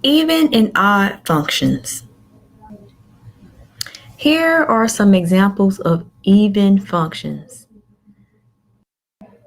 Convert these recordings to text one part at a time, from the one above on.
Even and odd functions. Here are some examples of even functions.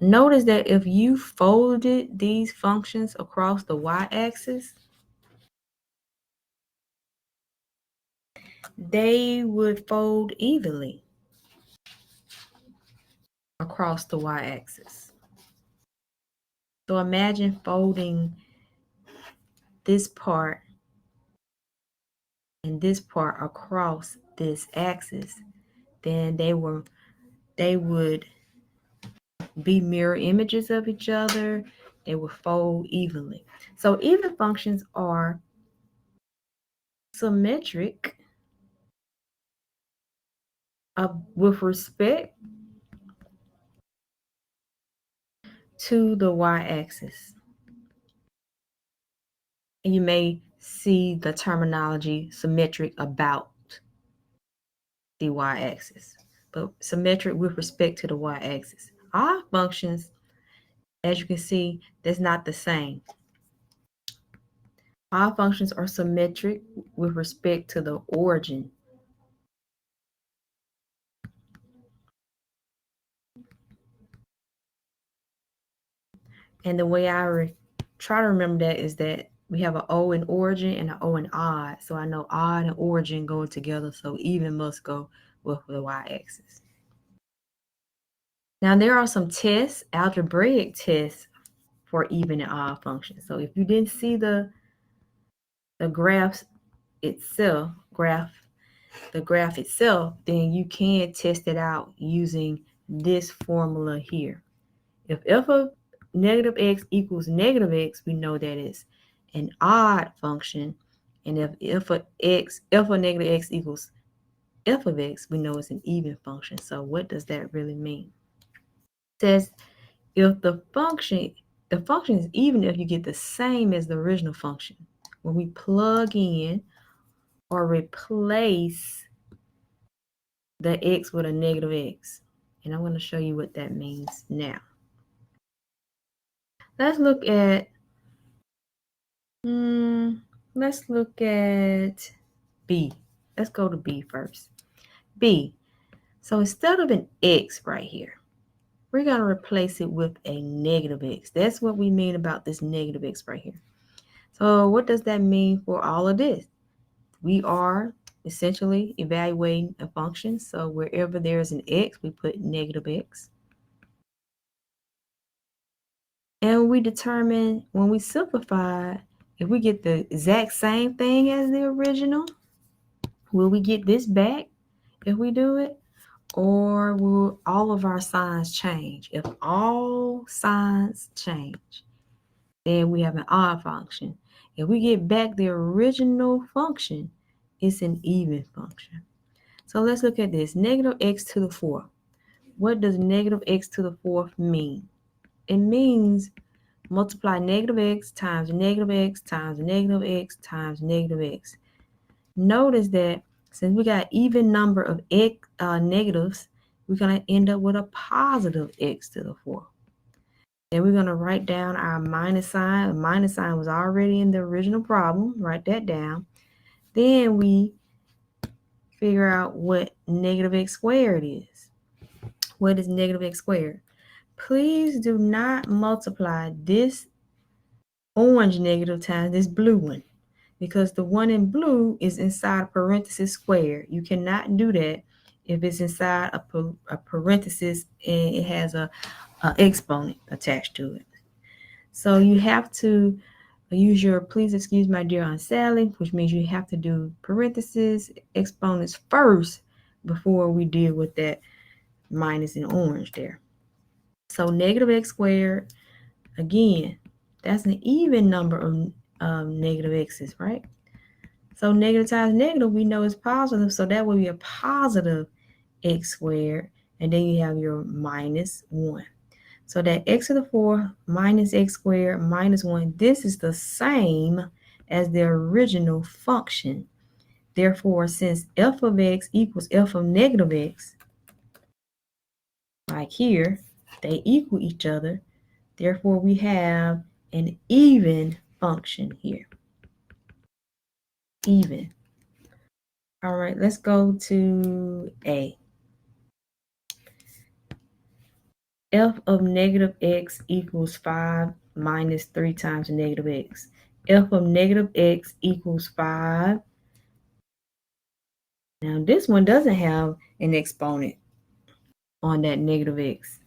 Notice that if you folded these functions across the y-axis, they would fold evenly across the y-axis. So imagine folding this part and this part across this axis, then they would be mirror images of each other. They will fold evenly. So even functions are symmetric with respect to the y-axis. And you may see the terminology symmetric about the y-axis, but symmetric with respect to the y-axis. Odd functions, as you can see, that's not the same. Odd functions are symmetric with respect to the origin. And the way I try to remember that is that we have an O in origin and an O in odd. So I know odd and origin go together, so even must go with the y-axis. Now there are some tests, algebraic tests for even and odd functions. So if you didn't see the graph itself, then you can test it out using this formula here. If f of negative x equals negative x, we know that it's an odd function. And if f of negative x equals f of x, we know it's an even function. So what does that really mean? It says if the function is even if you get the same as the original function. When we plug in or replace the x with a negative x. And I'm going to show you what that means now. Let's look at B. Let's go to B first. B. So instead of an x right here, we're going to replace it with a negative x. That's what we mean about this negative x right here. So what does that mean for all of this? We are essentially evaluating a function. So wherever there's an x, we put negative x. And we determine when we simplify, if we get the exact same thing as the original, will we get this back if we do it? Or will all of our signs change? If all signs change, then we have an odd function. If we get back the original function, it's an even function. So let's look at this. Negative x to the fourth. What does negative x to the fourth mean? It means multiply negative x times negative x times negative x times negative x. Notice that since we got even number of negatives, we're going to end up with a positive x to the fourth. Then we're going to write down our minus sign. The minus sign was already in the original problem. Write that down. Then we figure out what negative x squared is. What is negative x squared? Please do not multiply this orange negative times this blue one, because the one in blue is inside a parenthesis square. You cannot do that if it's inside a parenthesis and it has a exponent attached to it. So you have to use your please excuse my dear Aunt Sally, which means you have to do parentheses, exponents first before we deal with that minus in orange there. So negative x squared, again, that's an even number of negative x's, right? So negative times negative, we know is positive, so that will be a positive x squared, and then you have your minus 1. So that x to the 4 minus x squared minus 1, this is the same as the original function. Therefore, since f of x equals f of negative x, like here, they equal each other. Therefore, we have an even function here. even. All right, let's go to A. F of negative x equals 5 minus 3 times negative x. F of negative x equals 5. Now this one doesn't have an exponent on that negative x.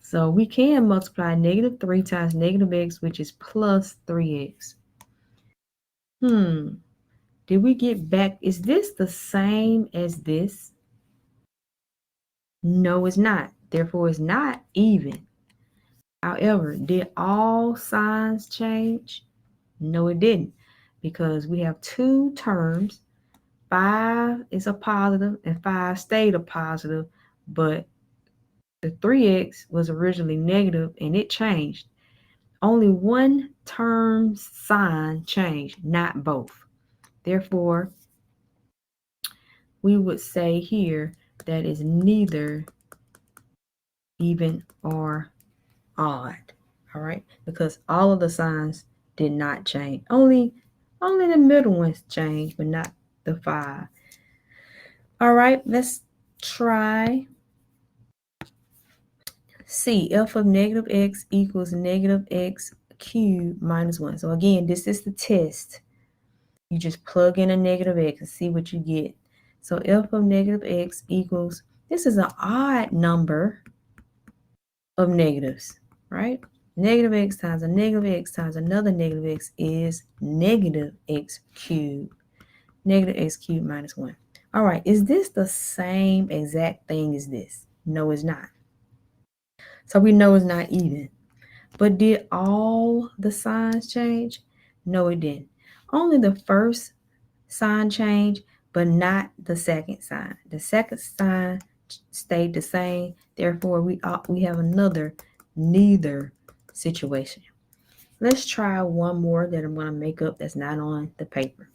So we can multiply negative 3 times negative x, which is plus 3x. Did we get back? Is this the same as this? No, it's not. Therefore, it's not even. However, did all signs change? No, it didn't. Because we have two terms. 5 is a positive and 5 stayed a positive, but the 3x was originally negative and it changed. Only one term's sign changed, not both. Therefore, we would say here that is neither even or odd. All right, because all of the signs did not change. Only the middle ones changed, but not the 5. All right, let's try C. F of negative x equals negative x cubed minus 1. So again, this is the test. You just plug in a negative x and see what you get. So f of negative x equals, this is an odd number of negatives, right? Negative x times a negative x times another negative x is negative x cubed. Negative x cubed minus 1. All right, is this the same exact thing as this? No, it's not. So we know it's not even. But did all the signs change? No, it didn't. Only the first sign changed, but not the second sign. The second sign stayed the same. Therefore, we have another neither situation. Let's try one more that I'm going to make up that's not on the paper.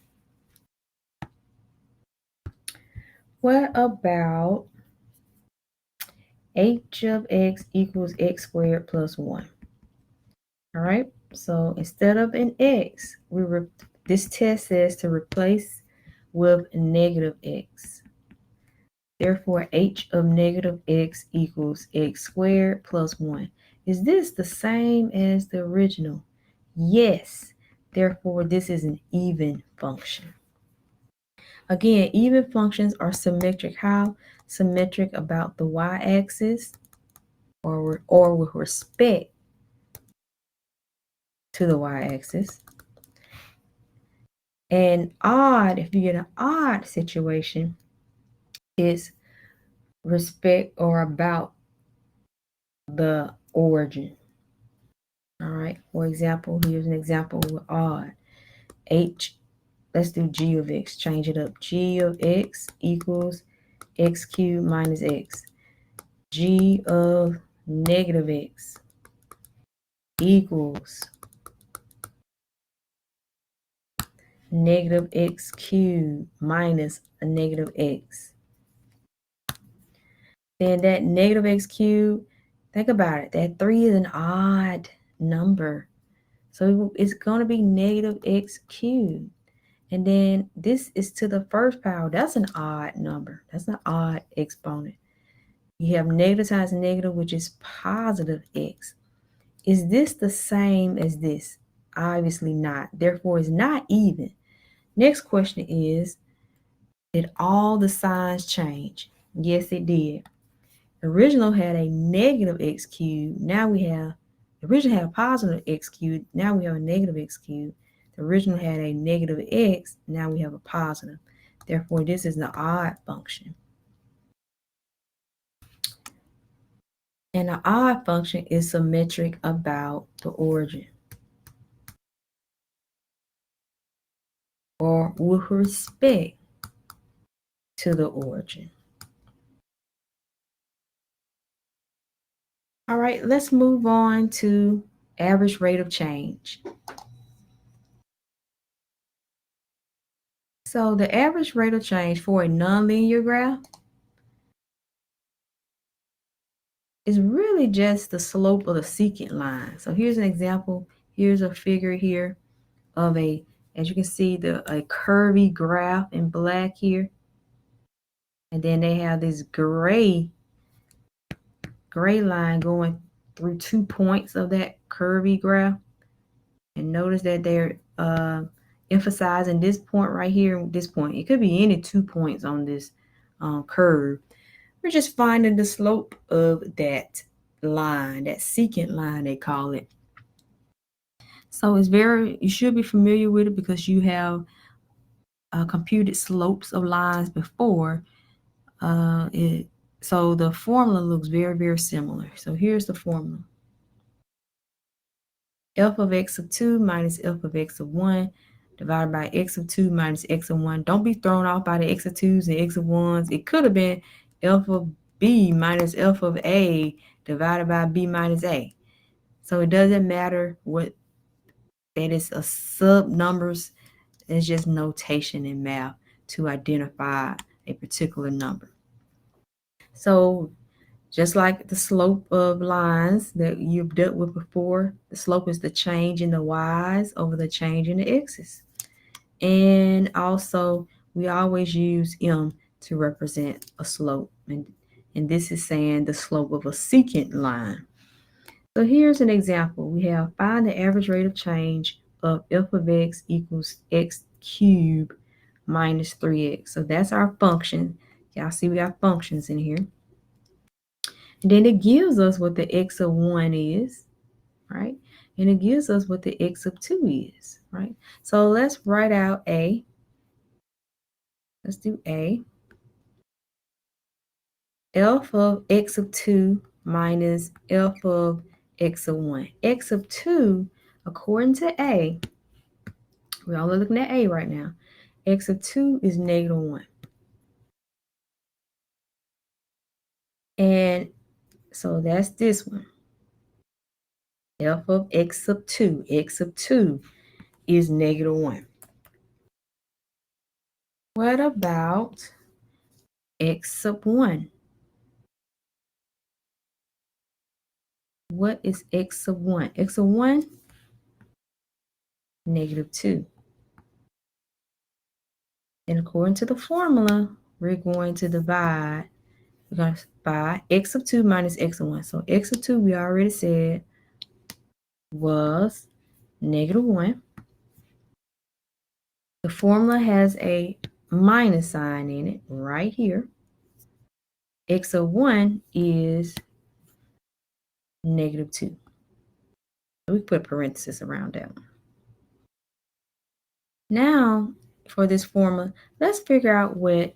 What about h of x equals x squared plus 1? All right, so instead of an x, this test says to replace with negative x. Therefore, h of negative x equals x squared plus 1. Is this the same as the original? Yes. Therefore, this is an even function. Again, even functions are symmetric. How? Symmetric about the y-axis or with respect to the y-axis. And odd, if you get an odd situation, is respect or about the origin. All right, for example, here's an example with odd. Let's do g of x, change it up. G of x equals x cubed minus x. G of negative x equals negative x cubed minus a negative x. Then that negative x cubed, think about it, that 3 is an odd number. So it's going to be negative x cubed. And then this is to the first power. That's an odd number. That's an odd exponent. You have negative times negative, which is positive x. Is this the same as this? Obviously not. Therefore, it's not even. Next question is, did all the signs change? Yes, it did. The original had a negative x cubed. Now we have, the original had a positive x cubed. Now we have a negative x cubed. The original had a negative x. Now we have a positive. Therefore, this is an odd function. And an odd function is symmetric about the origin, or with respect to the origin. All right, let's move on to average rate of change. So the average rate of change for a nonlinear graph is really just the slope of the secant line. So here's an example. Here's a figure here of a As you can see, a curvy graph in black here. And then they have this gray line going through 2 points of that curvy graph. And notice that they're emphasizing this point right here, this point. It could be any 2 points on this curve. We're just finding the slope of that line, that secant line they call it. So you should be familiar with it because you have computed slopes of lines before. So the formula looks very, very similar. So here's the formula. F of x of 2 minus f of x of 1 divided by x of 2 minus x of 1. Don't be thrown off by the x of 2s and x of 1s. It could have been f of b minus f of a divided by b minus a. So it doesn't matter what that is, a sub numbers. It's just notation in math to identify a particular number. So just like the slope of lines that you've dealt with before, the slope is the change in the y's over the change in the x's. And also, we always use m to represent a slope. And this is saying the slope of a secant line. So here's an example. We have find the average rate of change of f of x equals x cubed minus 3x. So that's our function. Y'all see we got functions in here. And then it gives us what the x of 1 is, right? And it gives us what the x of 2 is, right? So let's write out A. Let's do A. F of x of 2 minus f of x of 1. X of 2, according to A, we're only looking at A right now. X of 2 is negative 1. And so that's this one. F of x of 2. X of 2 is negative 1. What about x of 1? What is x of 1? X of 1? Negative 2. And according to the formula, we're going to divide. We're going to divide x of 2 minus x of 1. So x of 2, we already said, was negative 1. The formula has a minus sign in it right here. X of 1 is negative 2. We put parentheses around that one. Now, for this formula, let's figure out what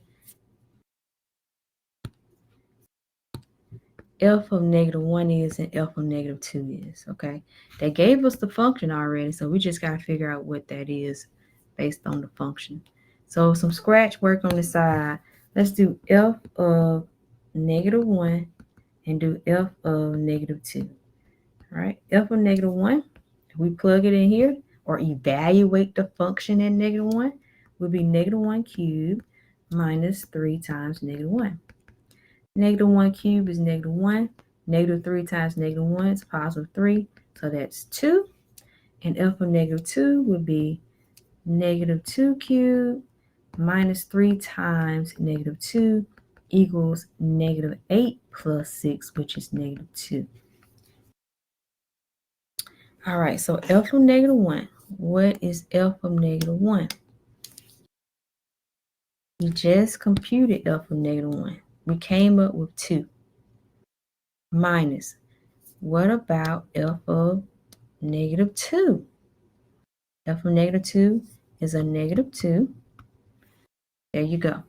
f of negative 1 is and f of negative 2 is, okay? They gave us the function already, so we just got to figure out what that is based on the function. So some scratch work on the side. Let's do f of negative 1 and do f of negative 2. All right, f of negative 1, if we plug it in here or evaluate the function at negative 1, would be negative 1 cubed minus 3 times negative 1. Negative 1 cubed is negative 1. Negative 3 times negative 1 is positive 3. So that's 2. And f of negative 2 would be negative 2 cubed minus 3 times negative 2 equals negative 8 plus 6, which is negative 2. All right, so f of negative 1. What is f of negative 1? We just computed f of negative 1. We came up with 2 minus. What about f of negative 2? F of negative 2 is a negative 2. There you go.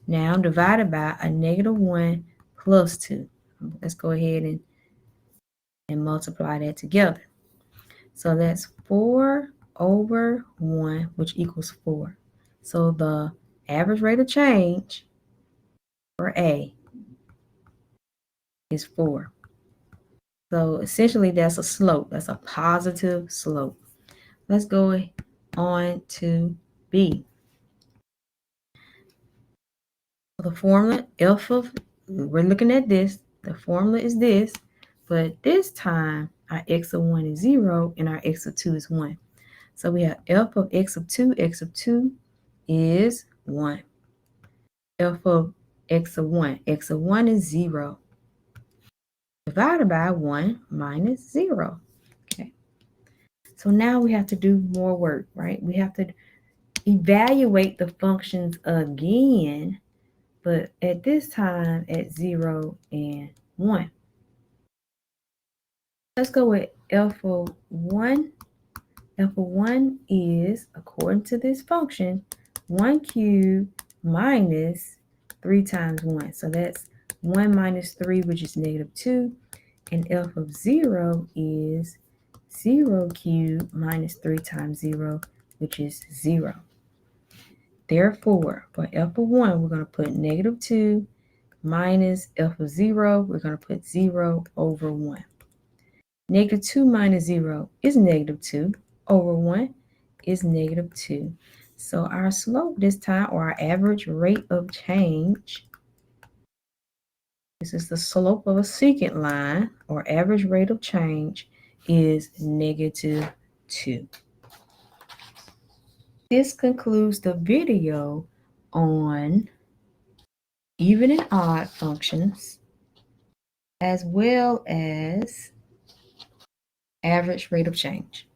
Now divided by a negative 1 plus 2. Let's go ahead and multiply that together. So that's 4 over 1, which equals 4. So the average rate of change for A is 4. So essentially that's a slope. That's a positive slope. Let's go on to B. The formula we're looking at this. The formula is this, but this time our x of 1 is 0 and our x of 2 is 1. So we have f of x of 2 is 1. F of x of 1 is 0. Divided by 1 minus 0. Okay. So now we have to do more work, right? We have to evaluate the functions again, but at this time at 0 and 1. Let's go with f of 1. F of 1 is, according to this function, 1 cubed minus 3 times 1. So that's 1 minus 3, which is negative 2. And f of 0 is 0 cubed minus 3 times 0, which is 0. Therefore, for f of 1, we're going to put negative 2 minus f of 0. We're going to put 0 over 1. Negative 2 minus 0 is negative 2 over 1 is negative 2. So our slope this time, or our average rate of change, this is the slope of a secant line, or average rate of change, is negative 2. This concludes the video on even and odd functions, as well as average rate of change.